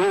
2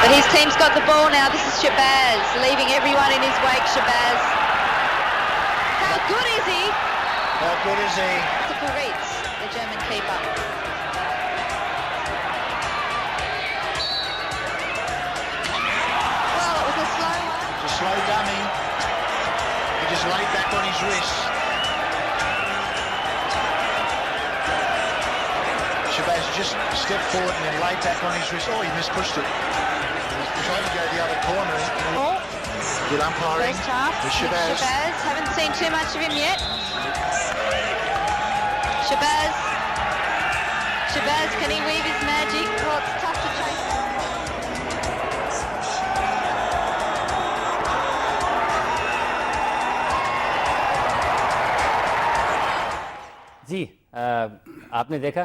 But his team's got the ball now. This is Shabazz, leaving everyone in his wake. Shabazz. How good is he? How good is he? To Paritz, the German keeper. Well, it was a slow one. It's a slow dummy. He just laid back on his wrist. Shabazz just stepped forward and then laid back on his wrist. Oh, he mispushed it. He tried to go the other corner. Good umpiring. First half. with Shabazz. Shabazz. Haven't seen too much of him yet. Shabazz. Shabazz, can he weave his magic? Well, it's tough to chase. جی آپ نے دیکھا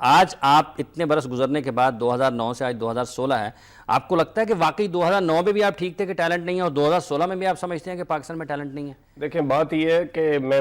آج آپ اتنے برس گزرنے کے بعد 2009 سے آج 2016 ہے, آپ کو لگتا ہے کہ واقعی 2009 میں بھی آپ ٹھیک تھے کہ ٹیلنٹ نہیں ہے, اور 2016 میں بھی آپ سمجھتے ہیں کہ پاکستان میں ٹیلنٹ نہیں ہے؟ دیکھیں بات یہ ہے کہ میں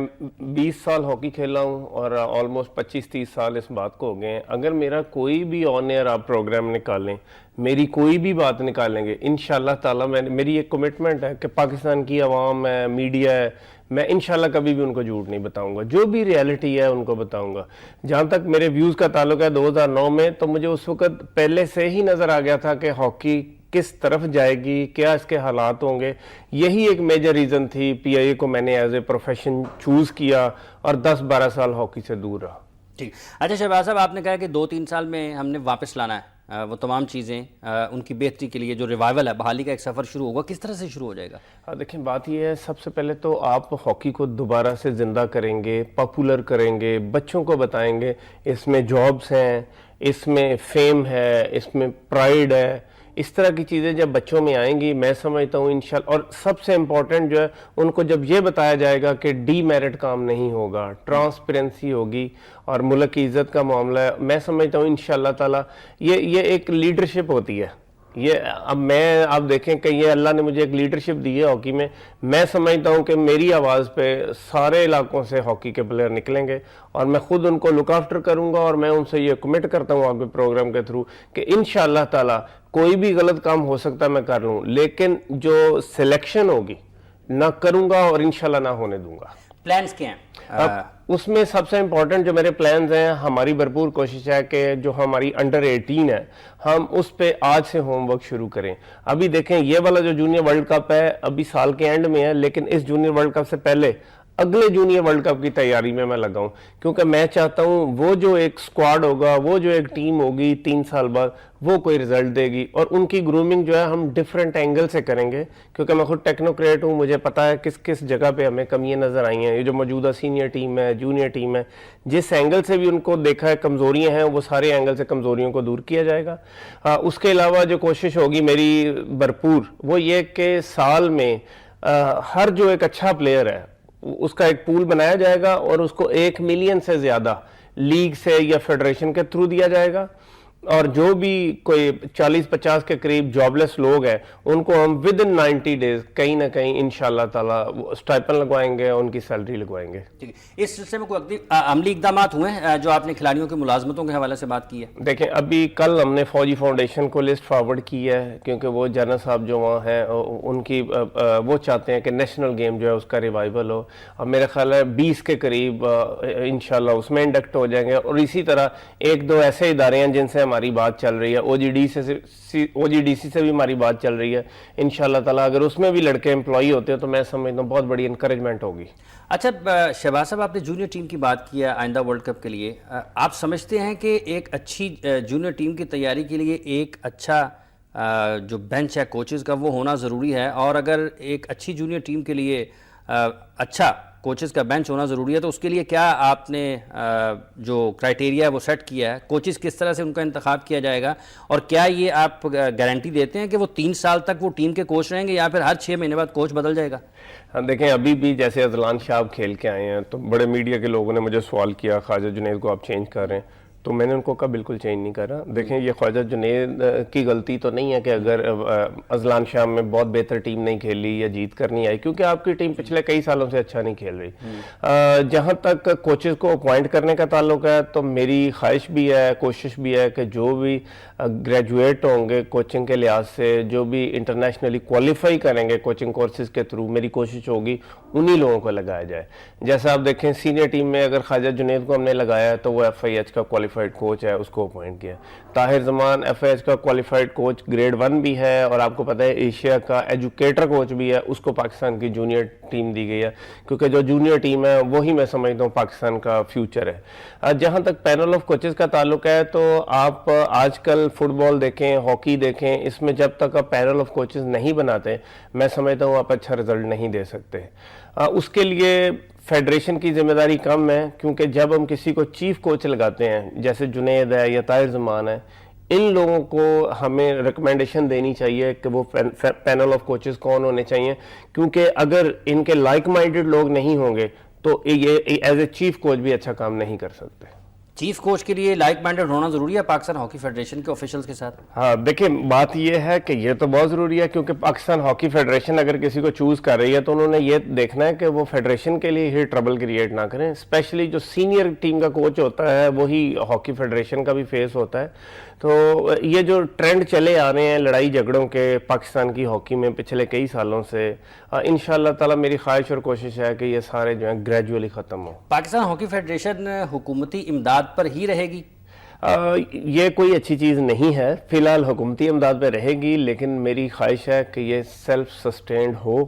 20 سال ہاکی کھیلا ہوں اور آلموسٹ 25-30 سال اس بات کو ہو گئے ہیں. اگر میرا کوئی بھی آن ایئر آپ پروگرام نکالیں, میری کوئی بھی بات نکالیں گے, انشاءاللہ تعالیٰ میری ایک کمٹمنٹ ہے کہ پاکستان کی عوام ہے, میڈیا ہے, میں انشاءاللہ کبھی بھی ان کو جھوٹ نہیں بتاؤں گا, جو بھی ریالٹی ہے ان کو بتاؤں گا. جہاں تک میرے ویوز کا تعلق ہے 2009 میں, تو مجھے اس وقت پہلے سے ہی نظر آ گیا تھا کہ ہاکی کس طرف جائے گی, کیا اس کے حالات ہوں گے. یہی ایک میجر ریزن تھی پی آئی اے کو میں نے ایز اے پروفیشن چوز کیا اور 10-12 سال ہاکی سے دور رہا. ٹھیک. اچھا شہباز صاحب, آپ نے کہا کہ 2-3 سال میں ہم نے واپس لانا ہے وہ تمام چیزیں, ان کی بہتری کے لیے جو ریوائول ہے, بحالی کا ایک سفر شروع ہوگا. کس طرح سے شروع ہو جائے گا؟ دیکھیں بات یہ ہے, سب سے پہلے تو آپ ہاکی کو دوبارہ سے زندہ کریں گے, پاپولر کریں گے, بچوں کو بتائیں گے اس میں جابس ہیں, اس میں فیم ہے, اس میں پرائیڈ ہے. اس طرح کی چیزیں جب بچوں میں آئیں گی, میں سمجھتا ہوں انشاءاللہ, اور سب سے امپورٹنٹ جو ہے ان کو جب یہ بتایا جائے گا کہ ڈی میرٹ کام نہیں ہوگا, ٹرانسپیرنسی ہوگی اور ملک کی عزت کا معاملہ ہے, میں سمجھتا ہوں انشاءاللہ تعالی یہ ایک لیڈرشپ ہوتی ہے. یہ اب آپ دیکھیں کہ یہ اللہ نے مجھے ایک لیڈرشپ دی ہے ہاکی میں سمجھتا ہوں کہ میری آواز پہ سارے علاقوں سے ہاکی کے پلیئر نکلیں گے, اور میں خود ان کو لک آفٹر کروں گا, اور میں ان سے یہ کمٹ کرتا ہوں آپ کے پروگرام کے تھرو کہ انشاءاللہ تعالی کوئی بھی غلط کام ہو سکتا ہے میں کر لوں, لیکن جو سلیکشن ہوگی نہ کروں گا اور انشاءاللہ نہ ہونے دوں گا. پلانز کیا ہیں؟ اس میں سب سے امپورٹنٹ جو میرے پلانز ہیں, ہماری بھرپور کوشش ہے کہ جو ہماری انڈر 18 ہے ہم اس پہ آج سے ہوم ورک شروع کریں. ابھی دیکھیں یہ والا جو جونیئر ورلڈ کپ ہے ابھی سال کے اینڈ میں ہے, لیکن اس جونیئر ورلڈ کپ سے پہلے اگلے جونیئر ورلڈ کپ کی تیاری میں لگا ہوں, کیونکہ میں چاہتا ہوں وہ جو ایک سکواڈ ہوگا, وہ جو ایک ٹیم ہوگی 3 سال بعد, وہ کوئی رزلٹ دے گی, اور ان کی گرومنگ جو ہے ہم ڈیفرنٹ اینگل سے کریں گے, کیونکہ میں خود ٹیکنوکریٹ ہوں, مجھے پتا ہے کس جگہ پہ ہمیں کمیاں نظر آئی ہیں. یہ جو موجودہ سینئر ٹیم ہے, جونیئر ٹیم ہے, جس اینگل سے بھی ان کو دیکھا ہے کمزوریاں ہیں, وہ سارے اینگل سے کمزوریوں کو دور کیا جائے گا. اس کے علاوہ جو کوشش ہوگی میری بھرپور, وہ یہ کہ سال میں ہر جو ایک اچھا پلیئر ہے اس کا ایک پول بنایا جائے گا, اور اس کو 1 ملین سے زیادہ لیگ سے یا فیڈریشن کے تھرو دیا جائے گا, اور جو بھی کوئی 40-50 کے قریب جاب لیس لوگ ہیں ان کو ہم ود ان 90 days کہیں نہ کہیں انشاءاللہ تعالی اسٹائپن لگوائیں گے, ان کی سیلری لگوائیں گے. اس سلسلے میں کوئی عملی اقدامات ہوئے ہیں جو آپ نے کھلاڑیوں کی ملازمتوں کے حوالے سے بات کی ہے؟ دیکھیں ابھی کل ہم نے فوجی فاؤنڈیشن کو لسٹ فارورڈ کی ہے, کیونکہ وہ جنرل صاحب جو وہاں ہیں ان کی وہ چاہتے ہیں کہ نیشنل گیم جو ہے اس کا ریوائول ہو, اور میرا خیال ہے 20 کے قریب انشاءاللہ اس میں انڈکٹ ہو جائیں گے. اور اسی طرح 1-2 ایسے ادارے ہیں جن سے ہماری بات چل رہی ہے, او جی ڈی سی سے بھی ہماری بات چل رہی ہے. انشاءاللہ تعالی اگر اس میں بھی لڑکے امپلائی ہوتے ہیں تو میں سمجھتا ہوں بہت بڑی انکریجمنٹ ہوگی. اچھا شہباز صاحب, آپ نے جونیئر ٹیم کی بات کی ہے آئندہ ورلڈ کپ کے لیے, آپ سمجھتے ہیں کہ ایک اچھی جونیئر ٹیم کی تیاری کے لیے ایک اچھا جو بینچ ہے کوچز کا وہ ہونا ضروری ہے, اور اگر ایک اچھی جونیئر ٹیم کے لیے اچھا کوچز کا بینچ ہونا ضروری ہے تو اس کے لیے کیا آپ نے جو کرائٹیریا ہے وہ سیٹ کیا ہے؟ کوچز کس طرح سے ان کا انتخاب کیا جائے گا, اور کیا یہ آپ گارنٹی دیتے ہیں کہ وہ 3 سال تک وہ ٹیم کے کوچ رہیں گے یا پھر ہر 6 مہینے بعد کوچ بدل جائے گا؟ دیکھیں ابھی بھی جیسے اذلان شاہ کھیل کے آئے ہیں تو بڑے میڈیا کے لوگوں نے مجھے سوال کیا خواجہ جنید کو آپ چینج کر رہے ہیں, تو میں نے ان کو کہا بالکل چینج نہیں کر رہا. دیکھیں یہ خواجہ جنید کی غلطی تو نہیں ہے کہ اگر اذلان شام میں بہت بہتر ٹیم نہیں کھیلی یا جیت کر نہیں آئی, کیونکہ آپ کی ٹیم پچھلے کئی سالوں سے اچھا نہیں کھیل رہی. جہاں تک کوچز کو اپوائنٹ کرنے کا تعلق ہے تو میری خواہش بھی ہے, کوشش بھی ہے کہ جو بھی گریجویٹ ہوں گے کوچنگ کے لحاظ سے, جو بھی انٹرنیشنلی کوالیفائی کریں گے کوچنگ کورسز کے تھرو, میری کوشش ہوگی انہی لوگوں کو لگایا جائے. جیسا آپ دیکھیں سینئر ٹیم میں اگر خواجہ جنید کو ہم نے لگایا ہے تو وہ FIH کا کوالیفائڈ کوچ ہے, اس کو اپوائنٹ کیا. طاہر زمان FIH کا کوالیفائڈ کوچ گریڈ 1 بھی ہے, اور آپ کو پتہ ہے ایشیا کا ایجوکیٹر کوچ بھی ہے, اس کو پاکستان کی جونیئر ٹیم دی گئی ہے, کیونکہ جو جونیئر ٹیم ہے وہی میں سمجھتا ہوں پاکستان کا فیوچر ہے. جہاں تک پینل آف کوچز کا تعلق ہے تو آپ آج کل فٹ بال دیکھیں, ہاکی دیکھیں, اس میں جب تک آپ پینل آف کوچز نہیں بناتے میں سمجھتا ہوں آپ اچھا رزلٹ نہیں دے سکتے. اس کے لیے فیڈریشن کی ذمہ داری کم ہے, کیونکہ جب ہم کسی کو چیف کوچ لگاتے ہیں جیسے جنید ہے یا طاہر زمان ہے, ان لوگوں کو ہمیں ریکمنڈیشن دینی چاہیے کہ وہ پینل آف کوچز کون ہونے چاہیے, کیونکہ اگر ان کے لائک مائنڈڈ لوگ نہیں ہوں گے تو یہ ایز اے چیف کوچ بھی اچھا کام نہیں کر سکتے. چیف کوچ کے لیے لائک مائنڈیڈ ہونا ضروری ہے پاکستان ہاکی فیڈریشن کے آفیشلز کے ساتھ؟ ہاں دیکھیں بات یہ ہے کہ یہ تو بہت ضروری ہے، کیونکہ پاکستان ہاکی فیڈریشن اگر کسی کو چوز کر رہی ہے تو انہوں نے یہ دیکھنا ہے کہ وہ فیڈریشن کے لیے ہی ٹربل کریٹ نہ کریں. اسپیشلی جو سینئر ٹیم کا کوچ ہوتا ہے وہی ہاکی فیڈریشن کا بھی فیس ہوتا ہے. تو یہ جو ٹرینڈ چلے آ رہے ہیں لڑائی جھگڑوں کے پاکستان کی ہاکی میں پچھلے کئی سالوں سے، انشاءاللہ تعالی میری خواہش اور کوشش ہے کہ یہ سارے جو ہیں گریجولی ختم ہوں. پاکستان ہاکی فیڈریشن حکومتی امداد پر ہی رہے گی؟ یہ کوئی اچھی چیز نہیں ہے. فی الحال حکومتی امداد پہ رہے گی، لیکن میری خواہش ہے کہ یہ سیلف سسٹینڈ ہو،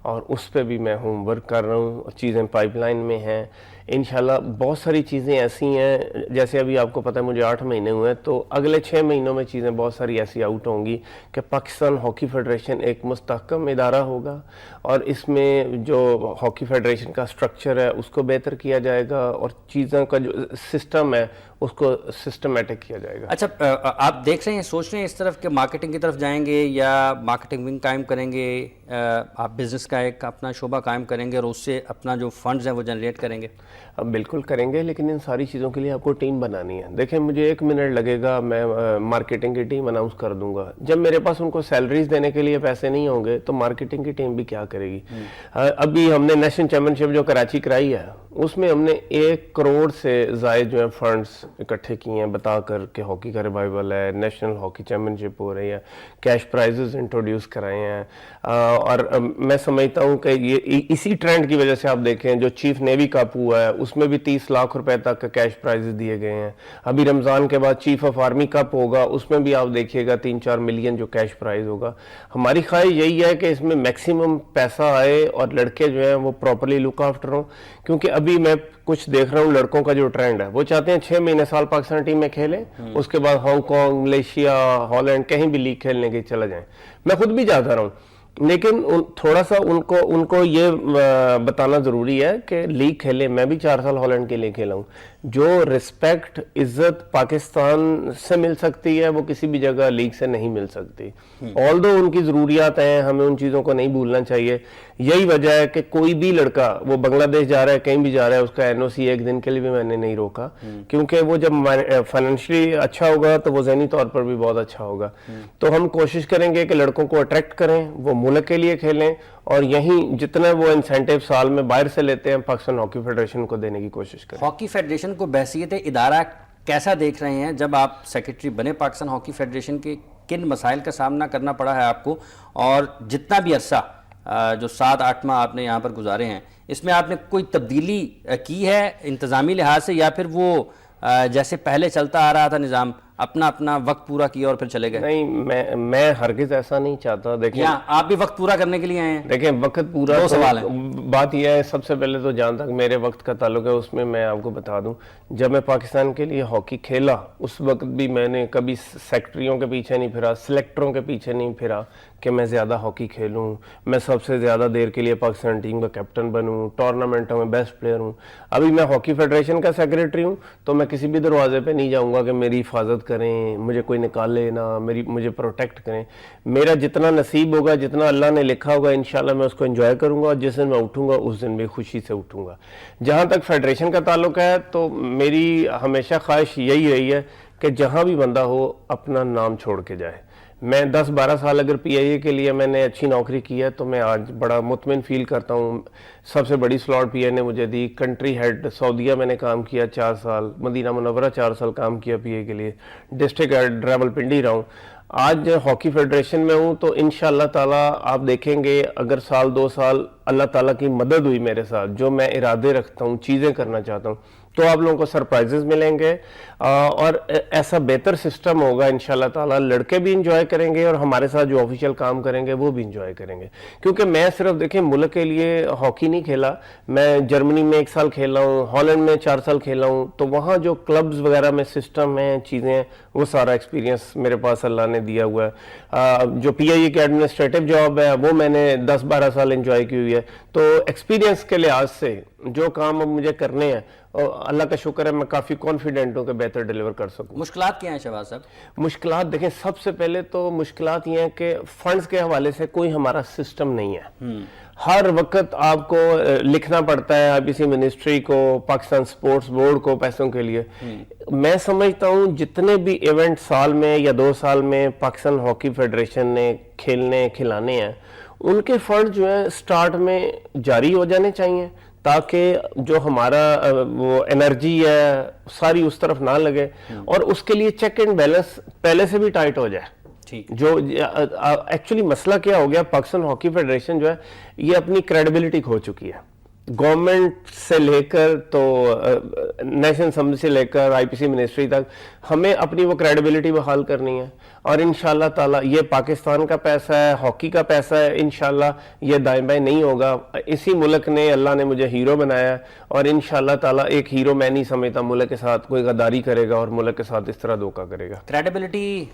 اور اس پہ بھی میں ورک کر رہا ہوں. چیزیں پائپ لائن میں ہیں انشاءاللہ. بہت ساری چیزیں ایسی ہیں، جیسے ابھی آپ کو پتہ ہے مجھے 8 مہینے ہوئے ہیں، تو اگلے 6 مہینوں میں چیزیں بہت ساری ایسی آؤٹ ہوں گی کہ پاکستان ہاکی فیڈریشن ایک مستحکم ادارہ ہوگا، اور اس میں جو ہاکی فیڈریشن کا سٹرکچر ہے اس کو بہتر کیا جائے گا، اور چیزوں کا جو سسٹم ہے اس کو سسٹمیٹک کیا جائے گا. اچھا، آپ دیکھ رہے ہیں، سوچ رہے ہیں اس طرف کہ مارکیٹنگ کی طرف جائیں گے، یا مارکیٹنگ ونگ قائم کریں گے، آپ بزنس کا ایک اپنا شعبہ قائم کریں گے اور اس سے اپنا جو فنڈز ہیں وہ جنریٹ کریں گے؟ اب بالکل کریں گے، لیکن ان ساری چیزوں کے لیے آپ کو ٹیم بنانی ہے. دیکھیں مجھے 1 منٹ لگے گا، میں مارکیٹنگ کی ٹیم اناؤنس کر دوں گا. جب میرے پاس ان کو سیلریز دینے کے لیے پیسے نہیں ہوں گے تو مارکیٹنگ کی ٹیم بھی کیا کرے گی؟ ابھی ہم نے نیشنل چیمپئن شپ جو کراچی کرائی ہے اس میں ہم نے 1 کروڑ سے زائد جو ہے فنڈز اکٹھے کیے ہیں، بتا کر کہ ہاکی کا ریوائول ہے، نیشنل ہاکی چیمپئن شپ ہو رہی ہے، کیش پرائزز انٹروڈیوس کرائے ہیں. اور میں سمجھتا ہوں کہ یہ اسی ٹرینڈ کی وجہ سے آپ دیکھیں جو چیف نیوی کپ ہوا ہے اس میں بھی 30 لاکھ روپے تک کا کیش پرائزز دیے گئے ہیں. ابھی رمضان کے بعد چیف آف آرمی کپ ہوگا، اس میں بھی آپ دیکھیے گا 3-4 ملین جو کیش پرائز ہوگا. ہماری خواہش یہی ہے کہ اس میں میکسیمم پیسہ آئے اور لڑکے جو ہیں وہ پراپرلی لک آفٹر ہوں. کیونکہ ابھی میں کچھ دیکھ رہا ہوں لڑکوں کا جو ٹرینڈ ہے، وہ چاہتے ہیں 6 مہینے سال پاکستان ٹیم میں کھیلیں، اس کے بعد ہانگ کانگ، ملیشیا، ہالینڈ کہیں بھی لیگ کھیلنے کے چلا جائیں. میں خود بھی جاتا رہا ہوں، لیکن تھوڑا سا ان کو یہ بتانا ضروری ہے کہ لیگ کھیلے. میں بھی 4 سال ہالینڈ کے لیے کھیلا ہوں. جو رسپیکٹ عزت پاکستان سے مل سکتی ہے وہ کسی بھی جگہ لیگ سے نہیں مل سکتی. آلدو ان کی ضروریات ہیں، ہمیں ان چیزوں کو نہیں بھولنا چاہیے. یہی وجہ ہے کہ کوئی بھی لڑکا وہ بنگلہ دیش جا رہا ہے، کہیں بھی جا رہا ہے، اس کا NOC 1 دن کے لیے بھی میں نے نہیں روکا، کیونکہ وہ جب فائنینشلی اچھا ہوگا تو وہ ذہنی طور پر بھی بہت اچھا ہوگا. تو ہم کوشش کریں گے کہ لڑکوں کو اٹریکٹ کریں، وہ ملک کے لیے کھیلیں، اور یہیں جتنا وہ انسینٹیو سال میں باہر سے لیتے ہیں پاکستان ہاکی فیڈریشن کو دینے کی کوشش کریں. ہاکی فیڈریشن کو بحیثیت ادارہ کیسا دیکھ رہے ہیں؟ جب آپ سیکرٹری بنے پاکستان ہاکی فیڈریشن کے، کن مسائل کا سامنا کرنا پڑا ہے آپ کو؟ اور جتنا بھی عرصہ جو 7-8 ماہ آپ نے یہاں پر گزارے ہیں، اس میں آپ نے کوئی تبدیلی کی ہے انتظامی لحاظ سے، یا پھر وہ جیسے پہلے چلتا آ رہا تھا نظام، اپنا وقت پورا کیا اور پھر چلے گئے؟ نہیں، میں ہرگز ایسا نہیں چاہتا. دیکھیں آپ بھی وقت پورا کرنے کے لیے آئے ہیں. دیکھیں وقت پورا، 2 سوال ہیں. بات یہ ہے، سب سے پہلے تو جہاں تک میرے وقت کا تعلق ہے اس میں آپ کو بتا دوں، جب میں پاکستان کے لیے ہاکی کھیلا اس وقت بھی میں نے کبھی سیکٹریوں کے پیچھے نہیں پھرا، سلیکٹروں کے پیچھے نہیں پھرا کہ میں زیادہ ہاکی کھیلوں، میں سب سے زیادہ دیر کے لیے پاکستان ٹیم کا کیپٹن بنوں، ٹورنامنٹوں میں بیسٹ پلیئر ہوں. ابھی میں ہاکی فیڈریشن کا سیکرٹری ہوں تو میں کسی بھی دروازے پہ نہیں جاؤں گا کہ میری حفاظت کریں، مجھے کوئی نکالے نہ، مجھے پروٹیکٹ کریں. میرا جتنا نصیب ہوگا، جتنا اللہ نے لکھا ہوگا، انشاءاللہ میں اس کو انجوائے کروں گا، اور جس دن میں اٹھوں گا اس دن بھی خوشی سے اٹھوں گا. جہاں تک فیڈریشن کا تعلق ہے تو میری ہمیشہ خواہش یہی رہی ہے کہ جہاں بھی بندہ ہو اپنا نام چھوڑ کے جائے. میں 10-12 سال اگر PIA کے لیے میں نے اچھی نوکری کی ہے تو میں آج بڑا مطمئن فیل کرتا ہوں. سب سے بڑی سلاٹ PIA نے مجھے دی. کنٹری ہیڈ سعودیہ میں نے کام کیا 4 سال، مدینہ منورہ 4 سال کام کیا PIA کے لیے، ڈسٹرکٹ ہیڈ راولپنڈی رہا ہوں. آج ہاکی فیڈریشن میں ہوں تو انشاءاللہ تعالیٰ آپ دیکھیں گے اگر 1-2 سال اللہ تعالیٰ کی مدد ہوئی میرے ساتھ، جو میں ارادے رکھتا ہوں، چیزیں کرنا چاہتا ہوں، تو آپ لوگوں کو سرپرائزز ملیں گے، اور ایسا بہتر سسٹم ہوگا انشاءاللہ تعالیٰ. لڑکے بھی انجوائے کریں گے اور ہمارے ساتھ جو آفیشیل کام کریں گے وہ بھی انجوائے کریں گے. کیونکہ میں صرف دیکھیں ملک کے لیے ہاکی نہیں کھیلا، میں جرمنی میں 1 سال کھیلا ہوں، ہالینڈ میں 4 سال کھیلا ہوں. تو وہاں جو کلبز وغیرہ میں سسٹم ہیں، چیزیں ہیں، وہ سارا ایکسپیرینس میرے پاس اللہ نے دیا ہوا ہے. جو PIA کی ایڈمنسٹریٹو جاب ہے وہ میں نے 10-12 سال انجوائے کی ہوئی ہے. تو ایکسپیرینس کے لحاظ سے جو کام اب مجھے کرنے ہیں، اللہ کا شکر ہے میں کافی کانفیڈنٹ ہوں کہ بہتر ڈیلیور کر سکوں. مشکلات کیا ہیں شہباز صاحب؟ مشکلات دیکھیں، سب سے پہلے تو مشکلات یہ ہیں کہ فنڈز کے حوالے سے کوئی ہمارا سسٹم نہیں ہے. ہر وقت آپ کو لکھنا پڑتا ہے IPC منسٹری کو, پاکستان سپورٹس بورڈ کو پیسوں کے لیے. میں سمجھتا ہوں جتنے بھی ایونٹ سال میں یا 2 سال میں پاکستان ہاکی فیڈریشن نے کھلانے ہیں, ان کے فنڈ جو ہیں سٹارٹ میں جاری ہو جانے چاہیے, تاکہ جو ہمارا وہ انرجی ہے ساری اس طرف نہ لگے, اور اس کے لیے چیک اینڈ بیلنس پہلے سے بھی ٹائٹ ہو جائے. جو ایکچولی مسئلہ کیا ہو گیا, پاکستان ہاکی فیڈریشن جو ہے یہ اپنی کریڈیبلٹی کھو چکی ہے. گورنمنٹ سے لے کر تو نیشنل اسمبلی سے لے کر IPC منسٹری تک ہمیں اپنی وہ کریڈیبلٹی بحال کرنی ہے, اور انشاءاللہ تعالی یہ پاکستان کا پیسہ ہے, ہاکی کا پیسہ ہے, انشاءاللہ یہ دائیں بائیں نہیں ہوگا. اسی ملک نے, اللہ نے مجھے ہیرو بنایا ہے, اور انشاءاللہ تعالی ایک ہیرو میں نہیں سمجھتا ملک کے ساتھ کوئی غداری کرے گا اور ملک کے ساتھ اس طرح دھوکہ کرے گا. کریڈیبلٹی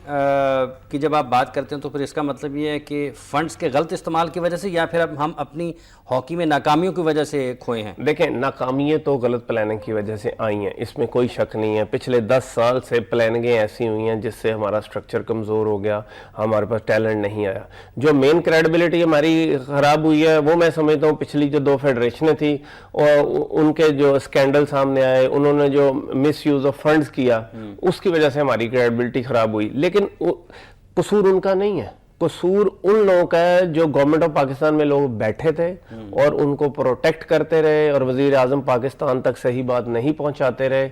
کی جب آپ بات کرتے ہیں تو پھر اس کا مطلب یہ ہے کہ فنڈز کے غلط استعمال کی وجہ سے, یا پھر اب ہم اپنی ہاکی میں ناکامیوں کی وجہ سے کھوئے ہیں؟ دیکھیں, ناکامیاں تو غلط پلاننگ کی وجہ سے آئی ہیں, اس میں کوئی شک نہیں ہے. پچھلے 10 سال سے پلاننگیں ایسی ہوئی ہیں جس سے ہمارا سٹرکچر کمزور ہو گیا, ہمارے پاس ٹیلنٹ نہیں آیا. جو مین کریڈیبلٹی ہماری خراب ہوئی ہے وہ میں سمجھتا ہوں پچھلی جو 2 فیڈریشنیں تھیں اور ان کے جو اسکینڈل سامنے آئے, انہوں نے جو مس یوز آف فنڈز کیا, اس کی وجہ سے ہماری کریڈیبلٹی خراب ہوئی. لیکن قصور ان کا نہیں ہے, قصور ان لوگوں کا ہے جو گورنمنٹ آف پاکستان میں لوگ بیٹھے تھے اور ان کو پروٹیکٹ کرتے رہے, اور وزیر اعظم پاکستان تک صحیح بات نہیں پہنچاتے رہے.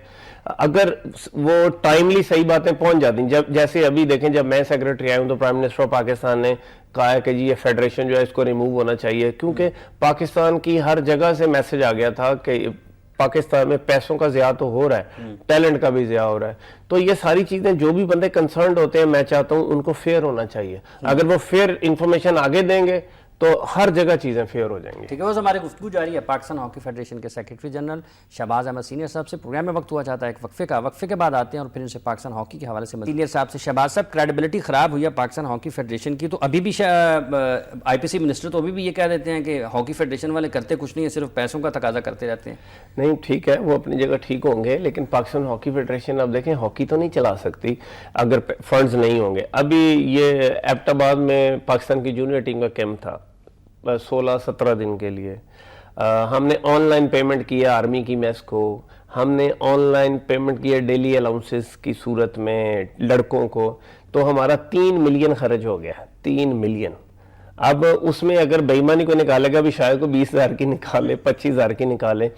اگر وہ ٹائملی صحیح باتیں پہنچ جاتی ہیں, جیسے ابھی دیکھیں جب میں سیکرٹری آیا ہوں تو پرائم منسٹر آف پاکستان نے کہا ہے کہ جی یہ فیڈریشن جو ہے اس کو ریموو ہونا چاہیے, کیونکہ پاکستان کی ہر جگہ سے میسج آ گیا تھا کہ پاکستان میں پیسوں کا ضیاع تو ہو رہا ہے, ٹیلنٹ کا بھی ضیاع ہو رہا ہے. تو یہ ساری چیزیں جو بھی بندے کنسرنڈ ہوتے ہیں, میں چاہتا ہوں ان کو فیئر ہونا چاہیے. اگر وہ فیئر انفارمیشن آگے دیں گے تو ہر جگہ چیزیں فیئر ہو جائیں گی. ٹھیک ہے, بس ہماری گفتگو جاری ہے پاکستان ہاکی فیڈریشن کے secretary general Shahbaz Ahmad senior صاحب سے. پروگرام میں وقت ہوا چاہتا ہے ایک وقفے کا, وقفے کے بعد آتے ہیں اور پھر ان سے پاکستان ہاکی کے حوالے سے سینئر صاحب سے. شہباز صاحب, کریڈیبلٹی خراب ہوئی ہے پاکستان ہاکی فیڈریشن کی, تو ابھی بھی IPC منسٹر تو ابھی بھی یہ کہہ دیتے ہیں کہ ہاکی فیڈریشن والے کرتے کچھ نہیں ہے, صرف پیسوں کا تقاضا کرتے رہتے ہیں. نہیں ٹھیک ہے, وہ اپنی جگہ ٹھیک ہوں گے, لیکن پاکستان ہاکی فیڈریشن اب دیکھیں ہاکی تو نہیں چلا سکتی اگر فنڈز نہیں ہوں گے. ابھی یہ ایبٹ آباد میں پاکستان کی جونیئر ٹیم کا کیمپ تھا 16-17 دن کے لیے. ہم نے آن لائن پیمنٹ کیا آرمی کی میس کو, ہم نے آن لائن پیمنٹ کیا ڈیلی الاؤنسز کی صورت میں لڑکوں کو, تو ہمارا 3 ملین خرچ ہو گیا, 3 ملین. اب اس میں اگر بے ایمانی کو نکالے گا بھی شاید کو 20,000 کی نکالے, 25,000 کی نکالے.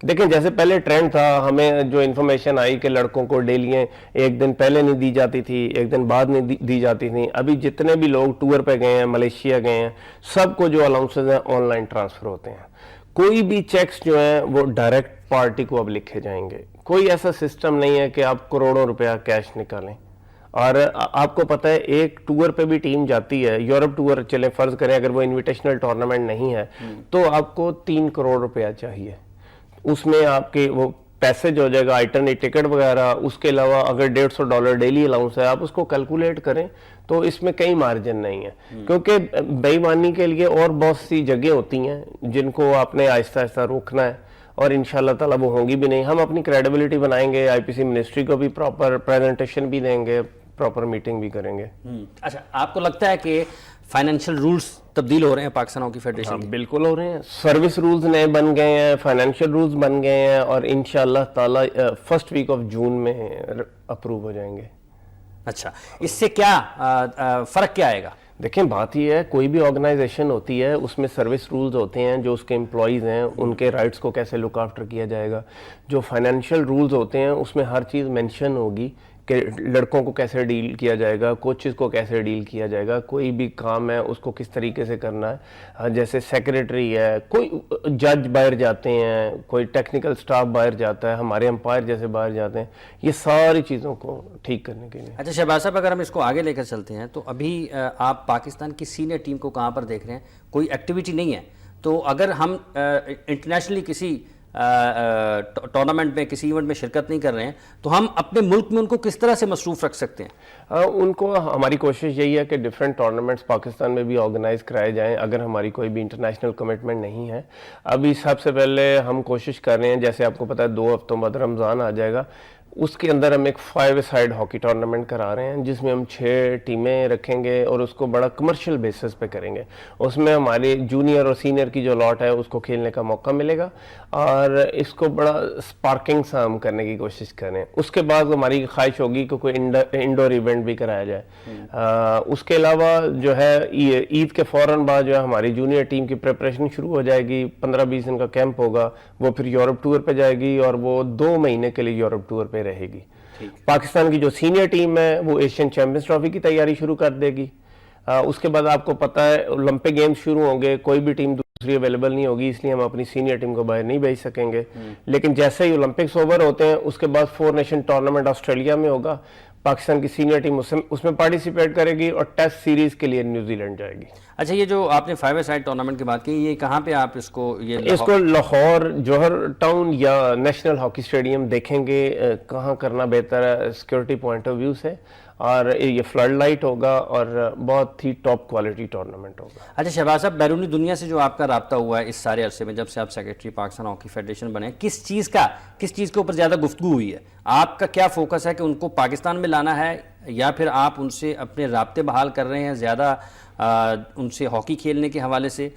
دیکھیں جیسے پہلے ٹرینڈ تھا, ہمیں جو انفارمیشن آئی کہ لڑکوں کو ڈیلیاں ایک دن پہلے نہیں دی جاتی تھی, ایک دن بعد نہیں دی جاتی تھیں. ابھی جتنے بھی لوگ ٹور پہ گئے ہیں, ملیشیا گئے ہیں, سب کو جو الاؤنسز ہیں آن لائن ٹرانسفر ہوتے ہیں. کوئی بھی چیکس جو ہیں وہ ڈائریکٹ پارٹی کو اب لکھے جائیں گے. کوئی ایسا سسٹم نہیں ہے کہ آپ کروڑوں روپیہ کیش نکالیں. اور آپ کو پتہ ہے ایک ٹور پہ بھی ٹیم جاتی ہے, یورپ ٹور چلیں فرض کریں اگر وہ انویٹیشنل ٹورنامنٹ نہیں ہے تو آپ کو 3 کروڑ روپیہ چاہیے. اس میں آپ کے وہ پیسے جو ہو جائے گا آئٹرنیٹ ٹکٹ وغیرہ, اس کے علاوہ اگر $150 ڈیلی الاؤنس ہے آپ اس کو کیلکولیٹ کریں تو اس میں کئی مارجن نہیں ہے. کیونکہ بے ایمانی کے لیے اور بہت سی جگہیں ہوتی ہیں جن کو آپ نے آہستہ آہستہ روکنا ہے, اور انشاءاللہ تعالیٰ وہ ہوں گی بھی نہیں. ہم اپنی کریڈیبلٹی بنائیں گے, IPC منسٹری کو بھی پراپر پریزنٹیشن بھی دیں گے, پراپر میٹنگ بھی کریں گے. اچھا, آپ کو لگتا ہے کہ فائنینشیل رولز تبدیل ہو رہے ہیں پاکستان ہاکی فیڈریشن کے؟ بالکل ہو رہے ہیں. سروس رولز نئے بن گئے ہیں, فائنینشیل رولز بن گئے ہیں, اور انشاءاللہ تعالی فرسٹ ویک آف جون میں اپروو ہو جائیں گے. اچھا, اس سے کیا فرق کیا آئے گا؟ دیکھیں بات یہ ہے, کوئی بھی آرگنائزیشن ہوتی ہے اس میں سروس رولز ہوتے ہیں, جو اس کے امپلائیز ہیں ان کے رائٹس کو کیسے لک آفٹر کیا جائے گا. جو فائنینشیل رولز ہوتے ہیں اس میں ہر چیز مینشن ہوگی کہ لڑکوں کو کیسے ڈیل کیا جائے گا, کوچز کو کیسے ڈیل کیا جائے گا, کوئی بھی کام ہے اس کو کس طریقے سے کرنا ہے. جیسے سیکریٹری ہے, کوئی جج باہر جاتے ہیں, کوئی ٹیکنیکل سٹاف باہر جاتا ہے, ہمارے امپائر جیسے باہر جاتے ہیں, یہ ساری چیزوں کو ٹھیک کرنے کے لیے. اچھا شہباز صاحب, اگر ہم اس کو آگے لے کر چلتے ہیں تو ابھی آپ پاکستان کی سینئر ٹیم کو کہاں پر دیکھ رہے ہیں؟ کوئی ایکٹیویٹی نہیں ہے, تو اگر ہم انٹرنیشنلی کسی ٹورنامنٹ میں کسی ایونٹ میں شرکت نہیں کر رہے ہیں تو ہم اپنے ملک میں ان کو کس طرح سے مصروف رکھ سکتے ہیں؟ ان کو ہماری کوشش یہی ہے کہ ڈیفرنٹ ٹورنامنٹس پاکستان میں بھی آرگنائز کرائے جائیں اگر ہماری کوئی بھی انٹرنیشنل کمٹمنٹ نہیں ہے. ابھی سب سے پہلے ہم کوشش کر رہے ہیں, جیسے آپ کو پتہ ہے 2 ہفتوں بعد رمضان آ جائے گا, اس کے اندر ہم ایک 5 سائڈ ہاکی ٹورنامنٹ کرا رہے ہیں جس میں ہم 6 ٹیمیں رکھیں گے اور اس کو بڑا کمرشل بیسس پہ کریں گے. اس میں ہمارے جونیئر اور سینئر کی جو لاٹ ہے اس کو کھیلنے کا موقع ملے گا اور اس کو بڑا سپارکنگ سا ہم کرنے کی کوشش کریں. اس کے بعد ہماری خواہش ہوگی کہ کوئی انڈور ایونٹ بھی کرایا جائے. اس کے علاوہ جو ہے عید کے فوراً بعد جو ہے ہماری جونیئر ٹیم کی پریپریشن شروع ہو جائے گی. 15-20 دن کا کیمپ ہوگا, وہ پھر یورپ ٹور پہ جائے گی اور وہ 2 مہینے کے لیے یورپ ٹور پہ رہے گی. پاکستان کی جو سینئر ٹیم ہے وہ ایشین چیمپئنز ٹرافی کی تیاری شروع کر دے گی. اس کے بعد آپ کو پتہ ہے اولمپک گیمز شروع ہوں گے, کوئی بھی ٹیم دوسری اویلیبل نہیں ہوگی, اس لیے ہم اپنی سینئر ٹیم کو باہر نہیں بھیج سکیں گے. لیکن جیسے ہی اولمپکس اوور ہوتے ہیں اس کے بعد 4 نیشن ٹورنامنٹ آسٹریلیا میں ہوگا. پاکستان کی سینئر ٹیم اس میں پارٹیسپیٹ کرے گی اور ٹیسٹ سیریز کے لیے نیوزی لینڈ جائے گی. اچھا, یہ جو آپ نے 5 سائڈ ٹورنامنٹ کی بات کی, یہ کہاں پہ آپ اس کو لاہور جوہر ٹاؤن یا نیشنل ہاکی اسٹیڈیم دیکھیں گے کہاں کرنا بہتر ہے سیکورٹی پوائنٹ آف ویو سے, اور یہ فلڈ لائٹ ہوگا اور بہت ہی ٹاپ کوالٹی ٹورنامنٹ ہوگا. اچھا شہباز صاحب, بیرونی دنیا سے جو آپ کا رابطہ ہوا ہے اس سارے عرصے میں جب سے آپ سیکرٹری پاکستان ہاکی فیڈریشن بنے, کس چیز کے اوپر زیادہ گفتگو ہوئی ہے؟ آپ کا کیا فوکس ہے کہ ان کو پاکستان میں لانا ہے, یا پھر آپ ان سے اپنے رابطے بحال کر رہے ہیں زیادہ ان سے ہاکی کھیلنے کے حوالے سے,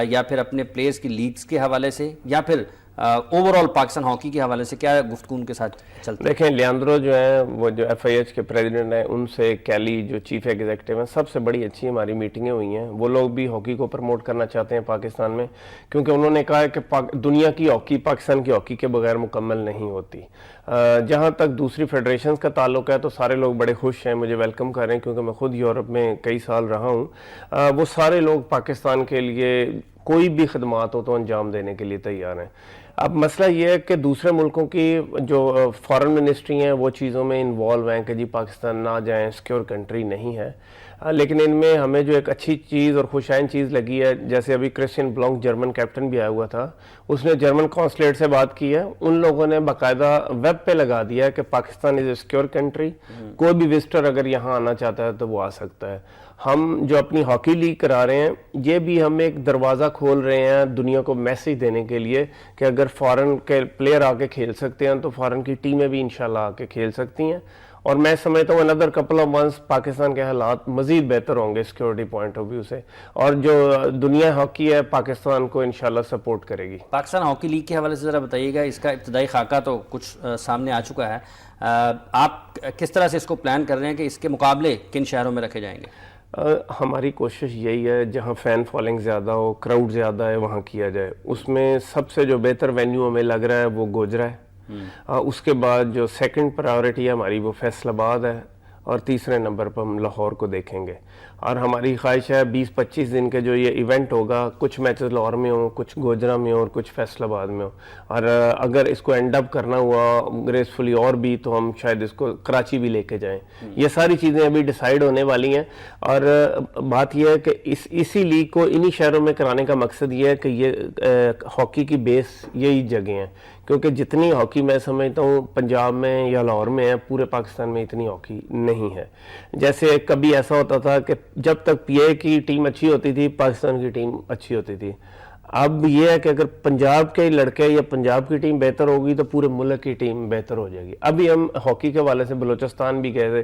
یا پھر اپنے پلیئرز کی لیگز کے حوالے سے, یا پھر اوور آل پاکستان ہاکی کے حوالے سے کیا گفتگو ان کے ساتھ چلتا ہے؟ دیکھیں, لیاندرو جو ہیں وہ جو FIH کے پریزیڈنٹ ہیں, ان سے کیلی جو چیف ایگزیکٹو ہیں, سب سے بڑی اچھی ہماری میٹنگیں ہوئی ہیں. وہ لوگ بھی ہاکی کو پروموٹ کرنا چاہتے ہیں پاکستان میں, کیونکہ انہوں نے کہا ہے کہ دنیا کی ہاکی پاکستان کی ہاکی کے بغیر مکمل نہیں ہوتی. جہاں تک دوسری فیڈریشنز کا تعلق ہے تو سارے لوگ بڑے خوش ہیں, مجھے ویلکم کر رہے ہیں, کیونکہ میں خود یورپ میں کئی سال رہا ہوں. وہ سارے لوگ پاکستان کے لیے کوئی بھی خدمات ہو تو انجام دینے کے لیے تیار ہیں. اب مسئلہ یہ ہے کہ دوسرے ملکوں کی جو فارن منسٹری ہیں وہ چیزوں میں انوالو ہیں کہ جی پاکستان نہ جائیں, سیکیور کنٹری نہیں ہے. لیکن ان میں ہمیں جو ایک اچھی چیز اور خوشائن چیز لگی ہے, جیسے ابھی کرسچین بلانک جرمن کیپٹن بھی آیا ہوا تھا, اس نے جرمن کانسلیٹ سے بات کی ہے. ان لوگوں نے باقاعدہ ویب پہ لگا دیا ہے کہ پاکستان از اے سیکیور کنٹری, کوئی بھی وزٹر اگر یہاں آنا چاہتا ہے تو وہ آ سکتا ہے. ہم جو اپنی ہاکی لیگ کرا رہے ہیں یہ بھی ہم ایک دروازہ کھول رہے ہیں دنیا کو میسیج دینے کے لیے کہ اگر فارن کے پلیئر آ کے کھیل سکتے ہیں تو فارن کی ٹیمیں بھی انشاءاللہ آ کے کھیل سکتی ہیں. اور میں سمجھتا ہوں another couple of months Pakistan کے حالات مزید بہتر ہوں گے سیکیورٹی پوائنٹ آف ویو سے, اور جو دنیا ہاکی ہے پاکستان کو انشاءاللہ سپورٹ کرے گی. پاکستان ہاکی لیگ کے حوالے سے ذرا بتائیے گا, اس کا ابتدائی خاکہ تو کچھ سامنے آ چکا ہے, آپ کس طرح سے اس کو پلان کر رہے ہیں کہ اس کے مقابلے کن شہروں میں رکھے جائیں گے؟ ہماری کوشش یہی ہے جہاں فین فالوئنگ زیادہ ہو, کراؤڈ زیادہ ہے, وہاں کیا جائے. اس میں سب سے جو بہتر وینیو ہمیں لگ رہا ہے وہ گوجرا ہے. اس کے بعد جو سیکنڈ پرائیورٹی ہے ہماری وہ فیصل آباد ہے, اور تیسرے نمبر پر ہم لاہور کو دیکھیں گے. اور ہماری خواہش ہے 20-25 دن کے جو یہ ایونٹ ہوگا, کچھ میچز لاہور میں ہوں, کچھ گوجرا میں ہوں اور کچھ فیصل آباد میں ہوں. اور اگر اس کو اینڈ اپ کرنا ہوا گریسفلی اور بھی تو ہم شاید اس کو کراچی بھی لے کے جائیں. یہ ساری چیزیں ابھی ڈیسائیڈ ہونے والی ہیں. اور بات یہ ہے کہ اسی لیگ کو انہی شہروں میں کرانے کا مقصد یہ ہے کہ یہ ہاکی کی بیس یہی جگہ ہیں, کیونکہ جتنی ہاکی میں سمجھتا ہوں پنجاب میں یا لاہور میں ہے, پورے پاکستان میں اتنی ہاکی نہیں ہے. جیسے کبھی ایسا ہوتا تھا کہ جب تک پی اے کی ٹیم اچھی ہوتی تھی پاکستان کی ٹیم اچھی ہوتی تھی. اب یہ ہے کہ اگر پنجاب کے لڑکے یا پنجاب کی ٹیم بہتر ہوگی تو پورے ملک کی ٹیم بہتر ہو جائے گی. ابھی ہم ہاکی کے حوالے سے بلوچستان بھی گئے تھے.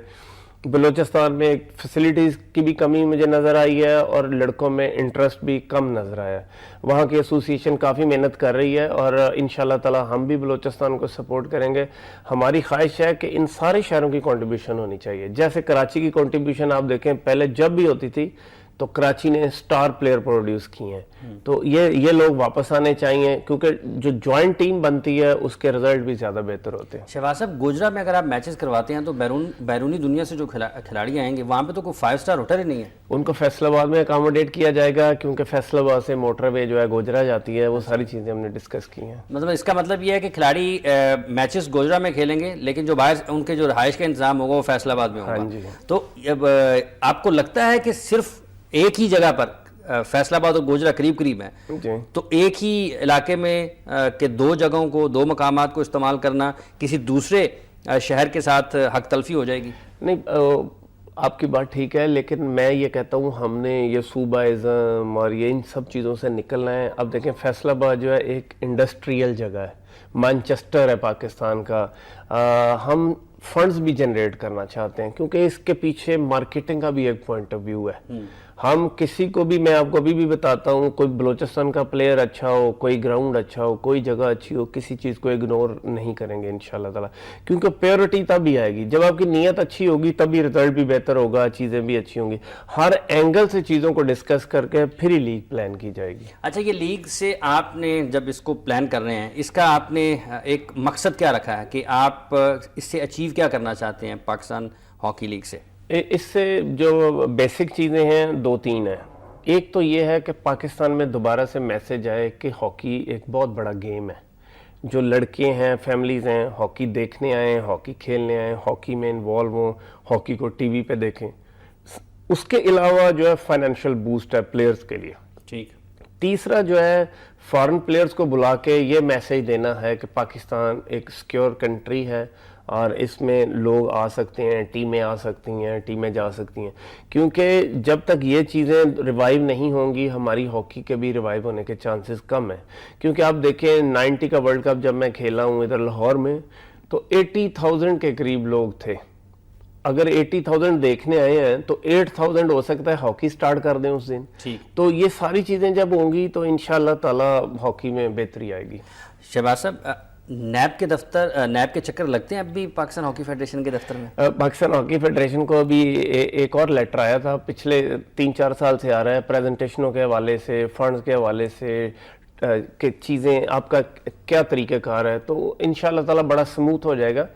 بلوچستان میں فیسلٹیز کی بھی کمی مجھے نظر آئی ہے اور لڑکوں میں انٹرسٹ بھی کم نظر آیا ہے. وہاں کی ایسوسیشن کافی محنت کر رہی ہے اور انشاءاللہ تعالی ہم بھی بلوچستان کو سپورٹ کریں گے. ہماری خواہش ہے کہ ان سارے شہروں کی کنٹریبیوشن ہونی چاہیے. جیسے کراچی کی کنٹریبیوشن آپ دیکھیں پہلے جب بھی ہوتی تھی تو کراچی نے سٹار پلیئر پروڈیوس کی ہیں, تو یہ لوگ واپس آنے چاہیے, کیونکہ جو جوائنٹ ٹیم بنتی ہے اس کے رزلٹ بھی زیادہ بہتر ہوتے ہیں. شہباز صاحب, گوجرا میں اگر آپ میچز کرواتے ہیں تو بیرونی دنیا سے جو کھلاڑی آئیں گے وہاں پہ تو کوئی 5 سٹار ہوٹل ہی نہیں ہے. ان کو فیصل آباد میں اکاموڈیٹ کیا جائے گا, کیونکہ فیصل آباد سے موٹر وے جو ہے گوجرا جاتی ہے. وہ ساری چیزیں ہم نے ڈسکس کی ہیں. مطلب اس کا مطلب یہ ہے کہ کھلاڑی میچز گوجرا میں کھیلیں گے لیکن جو باہر ان کے جو رہائش کا انتظام ہوگا وہ فیصل آباد میں ہوگا. تو آپ کو لگتا ہے کہ صرف ایک ہی جگہ پر فیصل آباد اور گوجرا قریب ہیں, تو ایک ہی علاقے میں کہ 2 جگہوں کو 2 مقامات کو استعمال کرنا کسی دوسرے شہر کے ساتھ حق تلفی ہو جائے گی؟ نہیں, آپ کی بات ٹھیک ہے، لیکن میں یہ کہتا ہوں ہم نے یہ صوبہ ازم اور یہ ان سب چیزوں سے نکلنا ہے. اب دیکھیں فیصل آباد جو ہے ایک انڈسٹریل جگہ ہے، مانچسٹر ہے پاکستان کا. ہم فنڈز بھی جنریٹ کرنا چاہتے ہیں کیونکہ اس کے پیچھے مارکیٹنگ کا بھی ایک پوائنٹ آف ویو ہے. ہم کسی کو بھی، میں آپ کو ابھی بھی بتاتا ہوں، کوئی بلوچستان کا پلیئر اچھا ہو، کوئی گراؤنڈ اچھا ہو، کوئی جگہ اچھی ہو، کسی چیز کو اگنور نہیں کریں گے انشاءاللہ تعالیٰ، کیونکہ پیورٹی تب ہی آئے گی جب آپ کی نیت اچھی ہوگی، تبھی رزلٹ بھی بہتر ہوگا، چیزیں بھی اچھی ہوں گی. ہر اینگل سے چیزوں کو ڈسکس کر کے پھر ہی لیگ پلان کی جائے گی. اچھا، یہ لیگ سے آپ نے جب اس کو پلان کر رہے ہیں، اس کا آپ نے ایک مقصد کیا رکھا ہے کہ آپ اس سے اچیو کیا کرنا چاہتے ہیں پاکستان ہاکی لیگ سے؟ اس سے جو بیسک چیزیں ہیں 2-3 ہیں. ایک تو یہ ہے کہ پاکستان میں دوبارہ سے میسج آئے کہ ہاکی ایک بہت بڑا گیم ہے. جو لڑکے ہیں، فیملیز ہیں، ہاکی دیکھنے آئیں، ہاکی کھیلنے آئیں، ہاکی میں انوالو ہوں، ہاکی کو ٹی وی پہ دیکھیں. اس کے علاوہ جو ہے فائنینشیل بوسٹ ہے پلیئرز کے لیے. ٹھیک. تیسرا جو ہے فارن پلیئرز کو بلا کے یہ میسج دینا ہے کہ پاکستان ایک سیکیور کنٹری ہے اور اس میں لوگ آ سکتے ہیں، ٹیمیں آ سکتی ہیں، ٹیمیں جا سکتی ہیں. کیونکہ جب تک یہ چیزیں ریوائیو نہیں ہوں گی، ہماری ہاکی کے بھی ریوائیو ہونے کے چانسز کم ہیں. کیونکہ آپ دیکھیں 90 کا ورلڈ کپ جب میں کھیلا ہوں ادھر لاہور میں، تو 80,000 کے قریب لوگ تھے. اگر 80,000 دیکھنے آئے ہیں تو 8,000 ہو سکتا ہے ہاکی سٹارٹ کر دیں اس دن. تو یہ ساری چیزیں جب ہوں گی تو انشاءاللہ تعالی ہاکی میں بہتری آئے گی. شہباز صاحب، نیب کے دفتر، نیب کے چکر لگتے ہیں اب بھی پاکستان ہاکی فیڈریشن کے دفتر میں؟ پاکستان ہاکی فیڈریشن کو ابھی ایک اور لیٹر آیا تھا، پچھلے 3-4 سال سے آ رہا ہے، پریزنٹیشنوں کے حوالے سے، فنڈز کے حوالے سے، کہ چیزیں آپ کا کیا طریقہ کار ہے. تو انشاءاللہ تعالی بڑا سموتھ ہو جائے گا.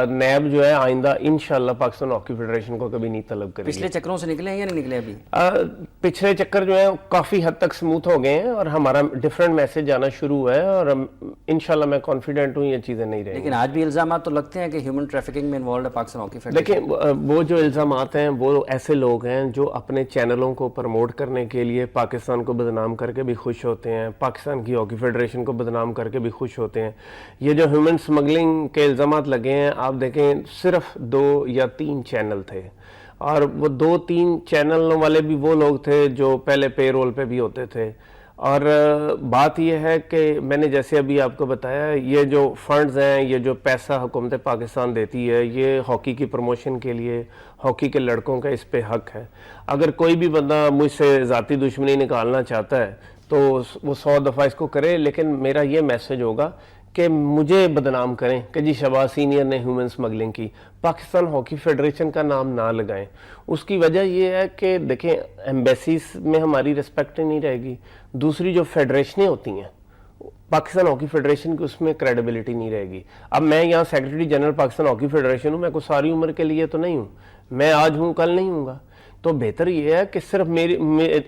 نیب جو ہے آئندہ انشاءاللہ پاکستان ہاکی فیڈریشن کو کبھی نہیں طلب کرے گی. پچھلے چکروں سے نکلے ہیں یا نہیں نکلے ابھی؟ پچھلے چکر جو ہیں کافی حد تک سموتھ ہو گئے ہیں اور ہمارا ڈیفرنٹ میسج آنا شروع ہوا ہے اور انشاءاللہ میں کانفیڈنٹ ہوں یہ چیزیں نہیں رہیں گی. لیکن آج بھی الزامات تو لگتے ہیں کہ ہیومن ٹریفکنگ میں انوالوڈ ہے پاکستان ہاکی فیڈریشن. دیکھیں وہ جو الزامات ہیں وہ ایسے لوگ ہیں جو اپنے چینلوں کو پروموٹ کرنے کے لیے پاکستان کو بدنام کر کے بھی خوش ہوتے ہیں، پاکستان کی ہاکی فیڈریشن کو بدنام کر کے بھی خوش ہوتے ہیں. یہ جو ہیومن سمگلنگ کے الزامات لگے ہیں، آپ دیکھیں صرف 2 یا 3 چینل تھے اور وہ 2-3 چینلوں والے بھی وہ لوگ تھے جو پہلے پے رول پہ بھی ہوتے تھے. اور بات یہ ہے کہ میں نے جیسے ابھی آپ کو بتایا، یہ جو فنڈز ہیں، یہ جو پیسہ حکومت پاکستان دیتی ہے، یہ ہاکی کی پروموشن کے لیے، ہاکی کے لڑکوں کا اس پہ حق ہے. اگر کوئی بھی بندہ مجھ سے ذاتی دشمنی نکالنا چاہتا ہے تو وہ 100 دفعہ اس کو کرے، لیکن میرا یہ میسج ہوگا کہ مجھے بدنام کریں کہ جی شہباز سینئر نے ہیومن سمگلنگ کی، پاکستان ہاکی فیڈریشن کا نام نہ لگائیں. اس کی وجہ یہ ہے کہ دیکھیں ایمبیسیز میں ہماری رسپیکٹ نہیں رہے گی. دوسری جو فیڈریشنیں ہوتی ہیں پاکستان ہاکی فیڈریشن کی، اس میں کریڈیبلٹی نہیں رہے گی. اب میں یہاں secretary general Pakistan hockey federation ہوں، میں کوئی ساری عمر کے لیے تو نہیں ہوں، میں آج ہوں کل نہیں ہوں گا. تو بہتر یہ ہے کہ صرف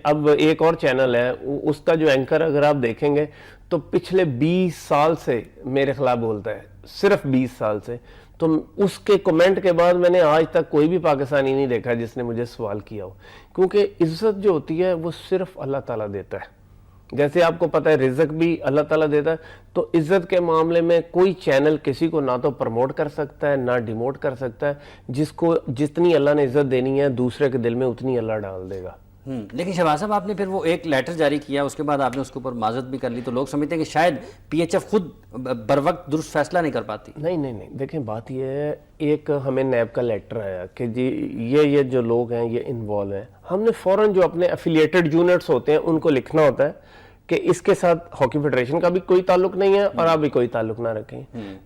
اب ایک اور چینل ہے، اس کا جو اینکر اگر آپ دیکھیں گے تو پچھلے 20 سال سے میرے خلاف بولتا ہے، صرف 20 سال سے. تو اس کے کمنٹ کے بعد میں نے آج تک کوئی بھی پاکستانی نہیں دیکھا جس نے مجھے سوال کیا ہو. کیونکہ عزت جو ہوتی ہے وہ صرف اللہ تعالیٰ دیتا ہے. جیسے آپ کو پتہ ہے رزق بھی اللہ تعالیٰ دیتا ہے، تو عزت کے معاملے میں کوئی چینل کسی کو نہ تو پروموٹ کر سکتا ہے نہ ڈیموٹ کر سکتا ہے. جس کو جتنی اللہ نے عزت دینی ہے دوسرے کے دل میں اتنی اللہ ڈال دے گا. لیکن شہباز صاحب، آپ نے پھر وہ ایک لیٹر جاری کیا، اس کے بعد آپ نے اس کے اوپر معذرت بھی کر لی، تو لوگ سمجھتے ہیں کہ شاید پی ایچ ایف خود بر وقت درست فیصلہ نہیں کر پاتی. نہیں، دیکھیں بات یہ ہے، ایک ہمیں نیب کا لیٹر آیا کہ جی یہ جو لوگ ہیں یہ انوالو ہیں. ہم نے فوراً جو اپنے افیلیٹڈ یونٹس ہوتے ہیں ان کو لکھنا ہوتا ہے کہ اس کے ساتھ ہاکی فیڈریشن کا بھی کوئی تعلق نہیں ہے اور آپ بھی کوئی تعلق نہ رکھیں.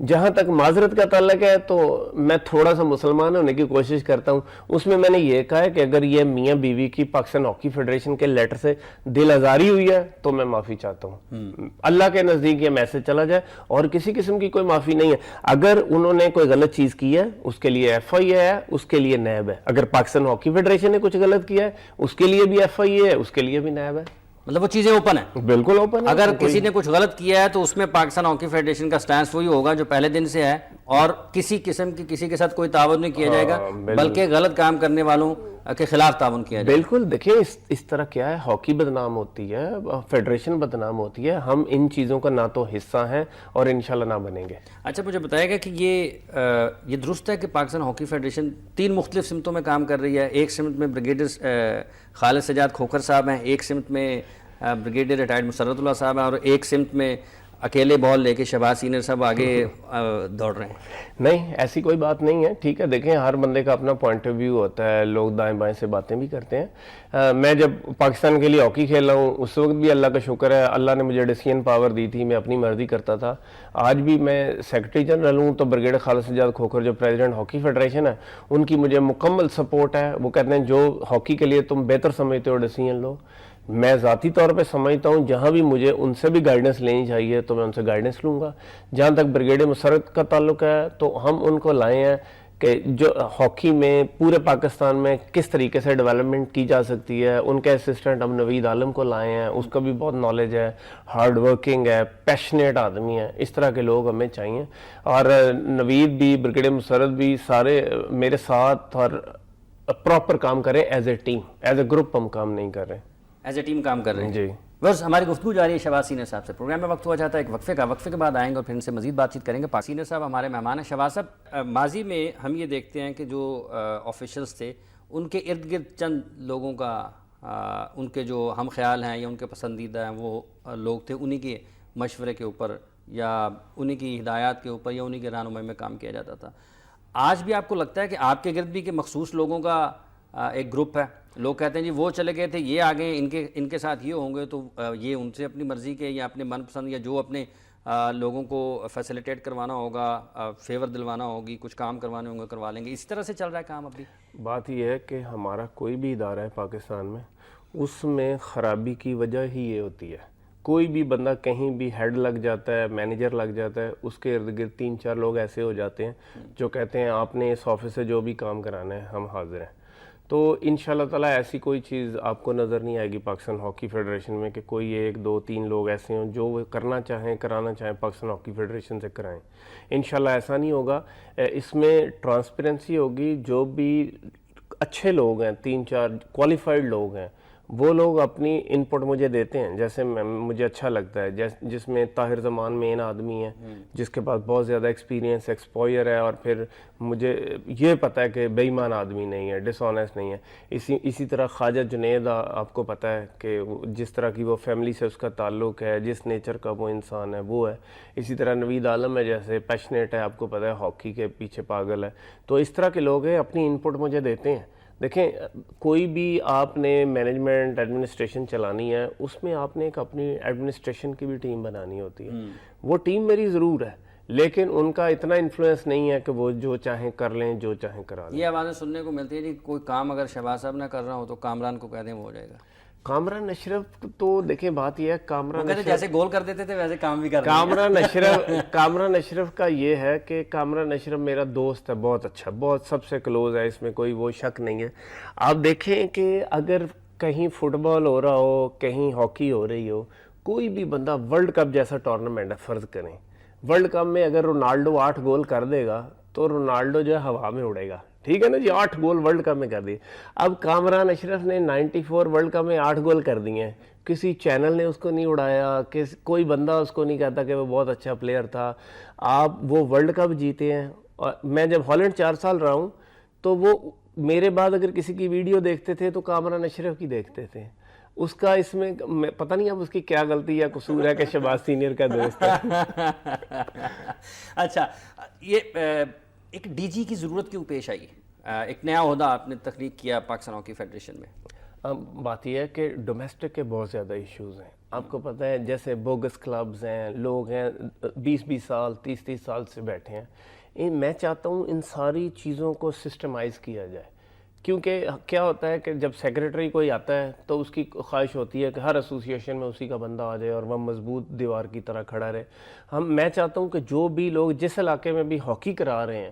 جہاں تک معذرت کا تعلق ہے تو میں تھوڑا سا مسلمان ہونے کی کوشش کرتا ہوں. اس میں نے یہ کہا ہے کہ اگر یہ میاں بیوی کی پاکستان ہاکی فیڈریشن کے لیٹر سے دل آزاری ہوئی ہے تو میں معافی چاہتا ہوں. اللہ کے نزدیک یہ میسج چلا جائے اور کسی قسم کی کوئی معافی نہیں ہے. اگر انہوں نے کوئی غلط چیز کی ہے اس کے لیے ایف آئی اے ہے، اس کے لیے نیب ہے. اگر پاکستان ہاکی فیڈریشن نے کچھ غلط کیا ہے اس کے لیے بھی ایف آئی اے ہے، اس کے لیے بھی نیب ہے. مطلب وہ چیزیں اوپن ہیں، بالکل اوپن ہے. اگر کسی نے کچھ غلط کیا ہے تو اس میں پاکستان ہاکی فیڈریشن کا سٹانس وہی ہوگا جو پہلے دن سے ہے. اور کسی قسم کی کسی کے ساتھ کوئی تعاون نہیں کیا جائے گا بلکہ غلط کام کرنے والوں کے خلاف تعاون کیا جائے گا. بالکل. دیکھیں اس طرح کیا ہے, ہاکی بدنام ہوتی ہے, فیڈریشن بدنام ہوتی ہے, ہم ان چیزوں کا نہ تو حصہ ہیں اور انشاءاللہ نہ بنیں گے. اچھا مجھے بتائے گا کہ یہ درست ہے کہ پاکستان ہاکی فیڈریشن 3 مختلف سمتوں میں کام کر رہی ہے. ایک سمت میں بریگیڈیئر خالد سجاد کھوکھر صاحب ہیں, ایک سمت میں بریگیڈیئر ریٹائرڈ مسرت اللہ صاحب ہیں, اور ایک سمت میں اکیلے بال لے کے شہباز سینئر صاحب آگے دوڑ رہے ہیں. نہیں, ایسی کوئی بات نہیں ہے. ٹھیک ہے, دیکھیں ہر بندے کا اپنا پوائنٹ آف ویو ہوتا ہے, لوگ دائیں بائیں سے باتیں بھی کرتے ہیں. میں جب پاکستان کے لیے ہاکی کھیل رہا ہوں اس وقت بھی اللہ کا شکر ہے, اللہ نے مجھے ڈیسیژن پاور دی تھی, میں اپنی مرضی کرتا تھا. آج بھی میں سیکرٹری جنرل ہوں تو بریگیڈیئر خالد سجاد کھوکھر جو پریزیڈنٹ ہاکی فیڈریشن ہے ان کی مجھے مکمل سپورٹ ہے. وہ کہتے ہیں جو ہاکی کے لیے تم بہتر سمجھتے ہو ڈیسیژن لو. میں ذاتی طور پہ سمجھتا ہوں جہاں بھی مجھے ان سے بھی گائیڈنس لینی چاہیے تو میں ان سے گائیڈنس لوں گا. جہاں تک بریگیڈیئر مسرت کا تعلق ہے تو ہم ان کو لائے ہیں کہ جو ہاکی میں پورے پاکستان میں کس طریقے سے ڈیولپمنٹ کی جا سکتی ہے. ان کے اسسٹنٹ ہم نوید عالم کو لائے ہیں, اس کا بھی بہت نالج ہے, ہارڈ ورکنگ ہے, پیشنیٹ آدمی ہے. اس طرح کے لوگ ہمیں چاہیے. اور نوید بھی بریگیڈیئر مسرت بھی سارے میرے ساتھ اور پراپر کام کریں as a team, as a group ہم کام نہیں کر رہے, ایز اے ٹیم کام کر رہے ہیں. جی بس ہماری گفتگو جاری ہے شہباز سینئر صاحب سے. پروگرام میں وقت ہوا جاتا ہے ایک وقفے کا, وقفے کے بعد آئیں گے اور پھر ان سے مزید بات چیت کریں گے. سینئر صاحب ہمارے مہمان ہیں. شہباز صاحب, ماضی میں ہم یہ دیکھتے ہیں کہ جو آفیشلز تھے ان کے ارد گرد چند لوگوں کا ان کے جو ہم خیال ہیں یا ان کے پسندیدہ ہیں وہ لوگ تھے, انہی کے مشورے کے اوپر یا انہی کی ہدایات کے اوپر یا انہی کے رہنمائی میں کام کیا جاتا تھا. آج بھی آپ کو لگتا ہے کہ آپ کے گرد بھی کہ مخصوص لوگوں کا ایک گروپ ہے, لوگ کہتے ہیں جی وہ چلے گئے تھے, یہ آگے ان کے ساتھ یہ ہوں گے تو یہ ان سے اپنی مرضی کے یا اپنے من پسند یا جو اپنے لوگوں کو فیسیلیٹیٹ کروانا ہوگا, فیور دلوانا ہوگی, کچھ کام کروانے ہوں گے کروا لیں گے. اسی طرح سے چل رہا ہے کام ابھی. بات یہ ہے کہ ہمارا کوئی بھی ادارہ ہے پاکستان میں, اس میں خرابی کی وجہ ہی یہ ہوتی ہے. کوئی بھی بندہ کہیں بھی ہیڈ لگ جاتا ہے, مینیجر لگ جاتا ہے, اس کے ارد گرد 3-4 لوگ ایسے ہو جاتے ہیں جو کہتے ہیں آپ نے اس آفس سے جو بھی کام کرانا ہے ہم حاضر ہیں. تو انشاءاللہ تعالیٰ ایسی کوئی چیز آپ کو نظر نہیں آئے گی پاکستان ہاکی فیڈریشن میں کہ کوئی 1-2-3 لوگ ایسے ہوں جو وہ کرنا چاہیں کرانا چاہیں پاکستان ہاکی فیڈریشن سے کرائیں. انشاءاللہ ایسا نہیں ہوگا. اس میں ٹرانسپیرنسی ہوگی. جو بھی اچھے لوگ ہیں, 3-4 کوالیفائڈ لوگ ہیں, وہ لوگ اپنی ان پٹ مجھے دیتے ہیں. جیسے مجھے اچھا لگتا ہے جس میں طاہر زمان مین آدمی ہے جس کے پاس بہت زیادہ ایکسپیرینس, ایکسپوئر ہے, اور پھر مجھے یہ پتہ ہے کہ بے ایمان آدمی نہیں ہے, ڈس آنیسٹ نہیں ہے. اسی طرح خواجہ جنید آپ کو پتہ ہے کہ جس طرح کی وہ فیملی سے اس کا تعلق ہے, جس نیچر کا وہ انسان ہے وہ ہے. اسی طرح نوید عالم ہے جیسے پیشنیٹ ہے, آپ کو پتہ ہے ہاکی کے پیچھے پاگل ہے. تو اس طرح کے لوگ ہیں, اپنی ان پٹ مجھے دیتے ہیں. دیکھیں کوئی بھی آپ نے مینجمنٹ ایڈمنسٹریشن چلانی ہے, اس میں آپ نے ایک اپنی ایڈمنسٹریشن کی بھی ٹیم بنانی ہوتی ہے. وہ ٹیم میری ضرور ہے لیکن ان کا اتنا انفلوئنس نہیں ہے کہ وہ جو چاہیں کر لیں, جو چاہیں کرا لیں. یہ آوازیں سننے کو ملتی ہے جی کوئی کام اگر شہباز صاحب نہ کر رہا ہو تو کامران کو کہہ دیں وہ ہو جائے گا. کامران اشرف تو دیکھیں بات یہ ہے, کامران جیسے گول کر دیتے تھے ویسے کام بھی کر رہے ہیں. کامران اشرف کا یہ ہے کہ کامران اشرف میرا دوست ہے, بہت اچھا, بہت سب سے کلوز ہے, اس میں کوئی وہ شک نہیں ہے. آپ دیکھیں کہ اگر کہیں فٹ بال ہو رہا ہو, کہیں ہاکی ہو رہی ہو, کوئی بھی بندہ ورلڈ کپ جیسا ٹورنامنٹ ہے, فرض کریں ورلڈ کپ میں اگر رونالڈو 8 گول کر دے گا تو رونالڈو جو ہے ہوا میں اڑے گا. ٹھیک ہے نا جی, 8 گول ورلڈ کپ میں کر دیے. اب کامران اشرف نے 94 ورلڈ کپ میں 8 گول کر دیے ہیں, کسی چینل نے اس کو نہیں اڑایا, کوئی بندہ اس کو نہیں کہتا کہ وہ بہت اچھا پلیئر تھا. آپ وہ ورلڈ کپ جیتے ہیں. اور میں جب ہالینڈ 4 سال رہا ہوں تو وہ میرے بعد اگر کسی کی ویڈیو دیکھتے تھے تو کامران اشرف کی دیکھتے تھے. اس کا اس میں پتہ نہیں اب اس کی کیا غلطی یا قصور ہے کہ شہباز سینئر کا دوست ہے. اچھا, یہ ایک ڈی جی کی ضرورت کیوں پیش آئی؟ ایک نیا عہدہ آپ نے تخلیق کیا پاکستان ہاکی فیڈریشن میں. بات یہ ہے کہ ڈومیسٹک کے بہت زیادہ ایشوز ہیں. آپ کو پتہ ہے جیسے بوگس کلبز ہیں, لوگ ہیں 20-20 سال 30-30 سال سے بیٹھے ہیں. میں چاہتا ہوں ان ساری چیزوں کو سسٹمائز کیا جائے, کیونکہ کیا ہوتا ہے کہ جب سیکریٹری کوئی آتا ہے تو اس کی خواہش ہوتی ہے کہ ہر ایسوسیشن میں اسی کا بندہ آ جائے اور وہ مضبوط دیوار کی طرح کھڑا رہے. میں چاہتا ہوں کہ جو بھی لوگ جس علاقے میں بھی ہاکی کرا رہے ہیں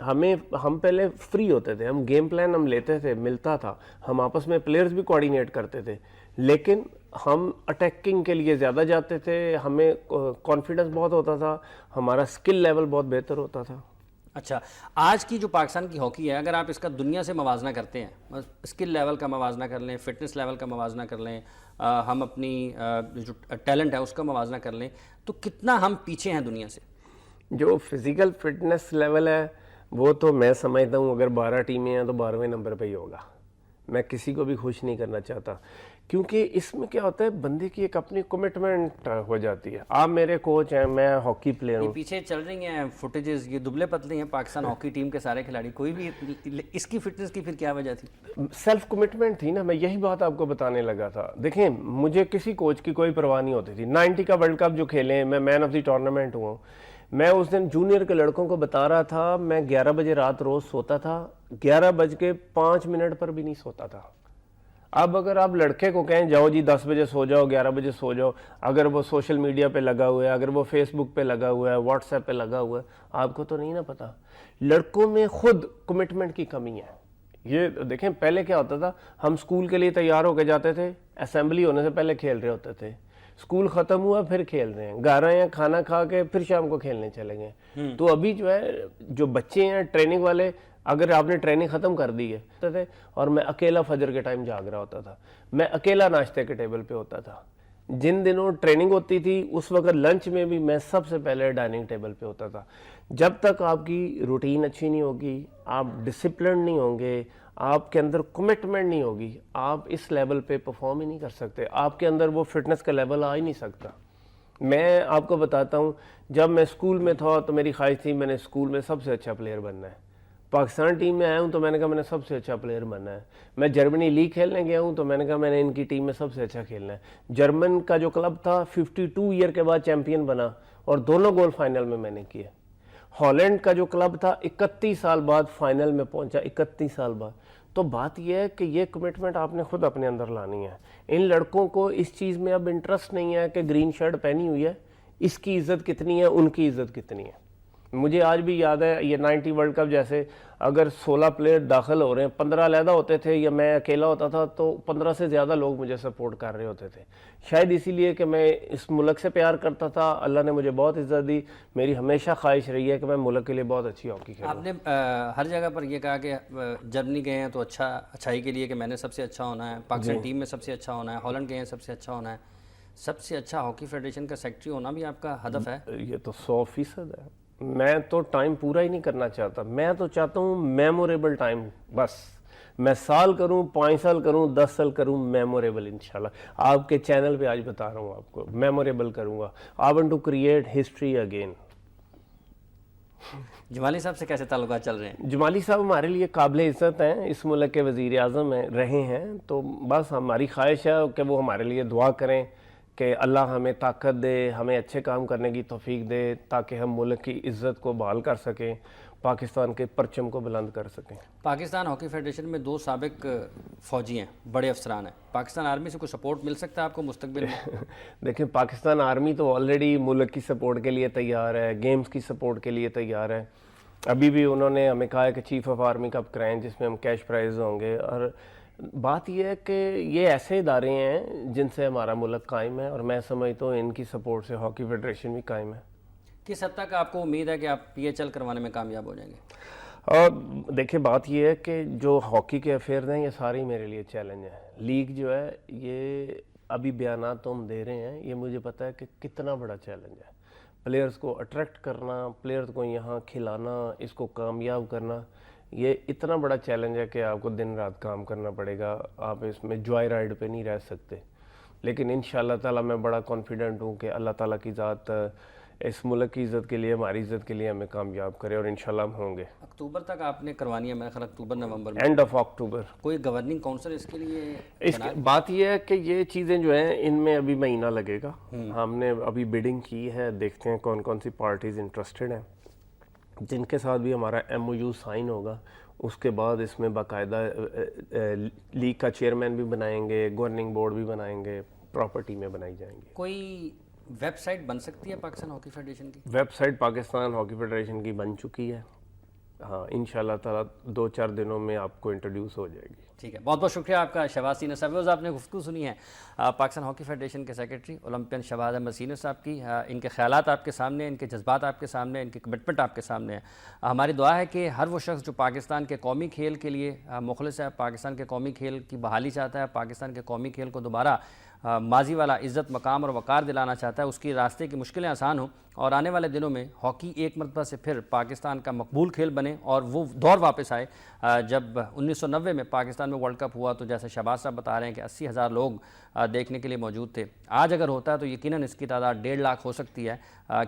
ہم پہلے فری ہوتے تھے, ہم گیم پلان ہم لیتے تھے, ملتا تھا, ہم آپس میں پلیئرز بھی کوآرڈینیٹ کرتے تھے, لیکن ہم اٹیکنگ کے لیے زیادہ جاتے تھے, ہمیں کانفیڈنس بہت ہوتا تھا, ہمارا اسکل لیول بہت بہتر ہوتا تھا. اچھا, آج کی جو پاکستان کی ہاکی ہے, اگر آپ اس کا دنیا سے موازنہ کرتے ہیں, اسکل لیول کا موازنہ کر لیں, فٹنس لیول کا موازنہ کر لیں, ہم اپنی جو ٹیلنٹ ہے اس کا موازنہ کر لیں, تو کتنا ہم پیچھے ہیں دنیا سے؟ جو فزیکل فٹنس لیول ہے وہ تو میں سمجھتا ہوں اگر 12 ٹیمیں ہیں تو 12ویں نمبر پہ ہی ہوگا. میں کسی کو بھی خوش نہیں کرنا چاہتا, کیونکہ اس میں کیا ہوتا ہے, بندے کی ایک اپنی کمٹمنٹ ہو جاتی ہے. آپ میرے کوچ ہیں, میں ہاکی پلیئر ہوں. پیچھے چل رہی ہیں فوٹیجز, یہ دبلے پتلے ہیں پاکستان ہاکی ٹیم کے سارے کھلاڑی, کوئی بھی اس کی فٹنس کی پھر کیا وجہ تھی؟ سیلف کمٹمنٹ تھی نا, میں یہی بات آپ کو بتانے لگا تھا. دیکھیں, مجھے کسی کوچ کی کوئی پرواہ نہیں ہوتی تھی. 90 کا ورلڈ کپ جو کھیلے, میں مین آف دی ٹورنامنٹ ہوا ہوں. میں اس دن جونیئر کے لڑکوں کو بتا رہا تھا, میں 11 بجے رات روز سوتا تھا, 11:05 پر بھی نہیں سوتا تھا. اب اگر آپ لڑکے کو کہیں جاؤ جی 10 بجے سو جاؤ, 11 بجے سو جاؤ, اگر وہ سوشل میڈیا پہ لگا ہوا ہے, اگر وہ فیس بک پہ لگا ہوا ہے, واٹس ایپ پہ لگا ہوا ہے, آپ کو تو نہیں نا پتا. لڑکوں میں خود کمٹمنٹ کی کمی ہے. یہ دیکھیں, پہلے کیا ہوتا تھا, ہم اسکول کے لیے تیار ہو کے جاتے تھے, اسمبلی ہونے سے پہلے کھیل رہے ہوتے تھے, اسکول ختم ہوا پھر کھیل رہے ہیں, گھر آئے ہیں کھانا کھا کے پھر شام کو کھیلنے چلے گئے. تو ابھی جو ہے, جو بچے ہیں ٹریننگ والے, اگر آپ نے ٹریننگ ختم کر دی ہے, اور میں اکیلا فجر کے ٹائم جاگ رہا ہوتا تھا, میں اکیلا ناشتے کے ٹیبل پہ ہوتا تھا. جن دنوں ٹریننگ ہوتی تھی اس وقت لنچ میں بھی میں سب سے پہلے ڈائننگ ٹیبل پہ ہوتا تھا. جب تک آپ کی روٹین اچھی نہیں ہوگی, آپ ڈسپلن نہیں ہوں گے, آپ کے اندر کمٹمنٹ نہیں ہوگی, آپ اس لیول پہ پرفارم ہی نہیں کر سکتے. آپ کے اندر وہ فٹنس کا لیول آ ہی نہیں سکتا. میں آپ کو بتاتا ہوں, جب میں اسکول میں تھا تو میری خواہش تھی میں نے اسکول میں سب سے اچھا پلیئر بننا ہے. پاکستان ٹیم میں آیا ہوں تو میں نے کہا میں نے سب سے اچھا پلیئر بننا ہے. میں جرمنی لیگ کھیلنے گیا ہوں تو میں نے کہا میں نے ان کی ٹیم میں سب سے اچھا کھیلنا ہے. جرمن کا جو کلب تھا 52 ایئر کے بعد چیمپئن بنا اور دونوں گول فائنل میں نے کیے. ہالینڈ کا جو کلب تھا 31 سال بعد فائنل میں پہنچا, 31 سال بعد. تو بات یہ ہے کہ یہ کمٹمنٹ آپ نے خود اپنے اندر لانی ہے. ان لڑکوں کو اس چیز میں اب انٹرسٹ نہیں ہے کہ گرین شرٹ پہنی ہوئی ہے, اس کی عزت کتنی ہے, ان کی عزت کتنی ہے. مجھے آج بھی یاد ہے یہ 90 ورلڈ کپ جیسے اگر 16 پلیئر داخل ہو رہے ہیں, 15 علیحدہ ہوتے تھے یا میں اکیلا ہوتا تھا تو 15 سے زیادہ لوگ مجھے سپورٹ کر رہے ہوتے تھے. شاید اسی لیے کہ میں اس ملک سے پیار کرتا تھا, اللہ نے مجھے بہت عزت دی. میری ہمیشہ خواہش رہی ہے کہ میں ملک کے لیے بہت اچھی ہاکی کھیلوں. آپ نے ہر جگہ پر یہ کہا کہ جرمنی گئے ہیں تو اچھائی کے لیے کہ میں نے سب سے اچھا ہونا ہے, پاکستان ٹیم میں سب سے اچھا ہونا ہے, ہالینڈ گئے ہیں سب سے اچھا ہونا ہے. سب سے اچھا ہاکی فیڈریشن کا سیکرٹری ہونا بھی آپ کا ہدف ہے؟ یہ تو 100% ہے. میں تو ٹائم پورا ہی نہیں کرنا چاہتا, میں تو چاہتا ہوں میموریبل ٹائم. بس میں سال کروں, 5 سال کروں, 10 سال کروں, میموریبل انشاءاللہ. آپ کے چینل پہ آج بتا رہا ہوں آپ کو, میموریبل کروں گا. I want to create history again. Jamali صاحب سے کیسے تعلقات چل رہے ہیں؟ جمالی صاحب ہمارے لیے قابل عزت ہیں, اس ملک کے وزیر اعظم رہے ہیں, تو بس ہماری خواہش ہے کہ وہ ہمارے لیے دعا کریں کہ اللہ ہمیں طاقت دے, ہمیں اچھے کام کرنے کی توفیق دے تاکہ ہم ملک کی عزت کو بحال کر سکیں, پاکستان کے پرچم کو بلند کر سکیں. پاکستان ہاکی فیڈریشن میں 2 سابق فوجی ہیں, بڑے افسران ہیں. پاکستان آرمی سے کوئی سپورٹ مل سکتا ہے آپ کو مستقبل میں؟ دیکھیں, پاکستان آرمی تو آلریڈی ملک کی سپورٹ کے لیے تیار ہے, گیمز کی سپورٹ کے لیے تیار ہے. ابھی بھی انہوں نے ہمیں کہا ہے کہ چیف آف آرمی کپ کرائیں جس میں ہم کیش پرائز ہوں گے. اور بات یہ ہے کہ یہ ایسے ادارے ہیں جن سے ہمارا ملک قائم ہے, اور میں سمجھتا ہوں ان کی سپورٹ سے ہاکی فیڈریشن بھی قائم ہے. کس حد تک آپ کو امید ہے کہ آپ PHL کروانے میں کامیاب ہو جائیں گے؟ اور دیکھیں, بات یہ ہے کہ جو ہاکی کے افیئرز ہیں یہ سارے میرے لیے چیلنج ہیں. لیگ جو ہے یہ ابھی بیانات تو ہم دے رہے ہیں, یہ مجھے پتہ ہے کہ کتنا بڑا چیلنج ہے. پلیئرز کو اٹریکٹ کرنا, پلیئرز کو یہاں کھلانا, اس کو کامیاب کرنا, یہ اتنا بڑا چیلنج ہے کہ آپ کو دن رات کام کرنا پڑے گا. آپ اس میں جوائے رائڈ پہ نہیں رہ سکتے. لیکن انشاءاللہ تعالیٰ میں بڑا کانفیڈنٹ ہوں کہ اللہ تعالیٰ کی ذات اس ملک کی عزت کے لیے, ہماری عزت کے لیے ہمیں کامیاب کرے, اور انشاءاللہ ہم ہوں گے. اکتوبر تک آپ نے کروانی ہے میرا خیال, اکتوبر نومبر میں, اینڈ آف اکتوبر. کوئی گورننگ کونسل اس کے لیے؟ اس بات یہ ہے کہ یہ چیزیں جو ہیں ان میں ابھی مہینہ لگے گا. ہم نے ابھی بیڈنگ کی ہے, دیکھتے ہیں کون کون سی پارٹیز انٹرسٹڈ ہیں, جن کے ساتھ بھی ہمارا MOU سائن ہوگا. اس کے بعد اس میں باقاعدہ لیگ کا چیئرمین بھی بنائیں گے, گورننگ بورڈ بھی بنائیں گے, پراپر ٹیمیں بنائی جائیں گی. کوئی ویب سائٹ بن سکتی ہے پاکستان ہاکی فیڈریشن کی؟ Website Pakistan hockey federation کی بن چکی ہے. ہاں انشاءاللہ تعالی 2-4 دنوں میں آپ کو انٹروڈیوس ہو جائے گی. ٹھیک ہے، بہت بہت شکریہ آپ کا شہباز سینئر صاحب. آپ نے گفتگو سنی ہے پاکستان ہاکی فیڈریشن کے secretary olympian Shahbaz Ahmad senior صاحب کی. ان کے خیالات آپ کے سامنے ہیں، ان کے جذبات آپ کے سامنے ہیں، ان کی کمٹمنٹ آپ کے سامنے ہے. ہماری دعا ہے کہ ہر وہ شخص جو پاکستان کے قومی کھیل کے لیے مخلص ہے، پاکستان کے قومی کھیل کی بحالی چاہتا ہے، پاکستان کے قومی کھیل کو دوبارہ ماضی والا عزت مقام اور وقار دلانا چاہتا ہے، اس کی راستے کی مشکلیں آسان ہوں اور آنے والے دنوں میں ہاکی ایک مرتبہ سے پھر پاکستان کا مقبول کھیل بنے اور وہ دور واپس آئے جب 1990 میں پاکستان میں ورلڈ کپ ہوا تو جیسے شہباز صاحب بتا رہے ہیں کہ 80,000 لوگ دیکھنے کے لیے موجود تھے. آج اگر ہوتا ہے تو یقیناً اس کی تعداد 1.5 لاکھ ہو سکتی ہے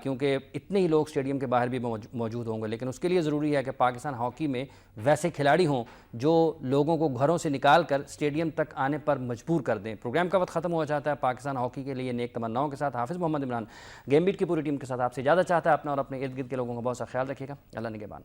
کیونکہ اتنے ہی لوگ اسٹیڈیم کے باہر بھی موجود ہوں گے. لیکن اس کے لیے ضروری ہے کہ پاکستان ہاکی میں ویسے کھلاڑی ہوں جو لوگوں کو گھروں سے نکال کر اسٹیڈیم تک آنے پر مجبور کر دیں. پروگرام کا وقت ختم ہو جاتا ہے. پاکستان ہاکی کے لیے نیک تمناؤں کے ساتھ حافظ محمد عمران گیم بیٹ کی پوری ٹیم کے ساتھ آپ سے اجازت چاہتا ہے. اپنا اور اپنے ارد گرد کے لوگوں کا بہت سا خیال رکھیے گا. اللہ نگہبان.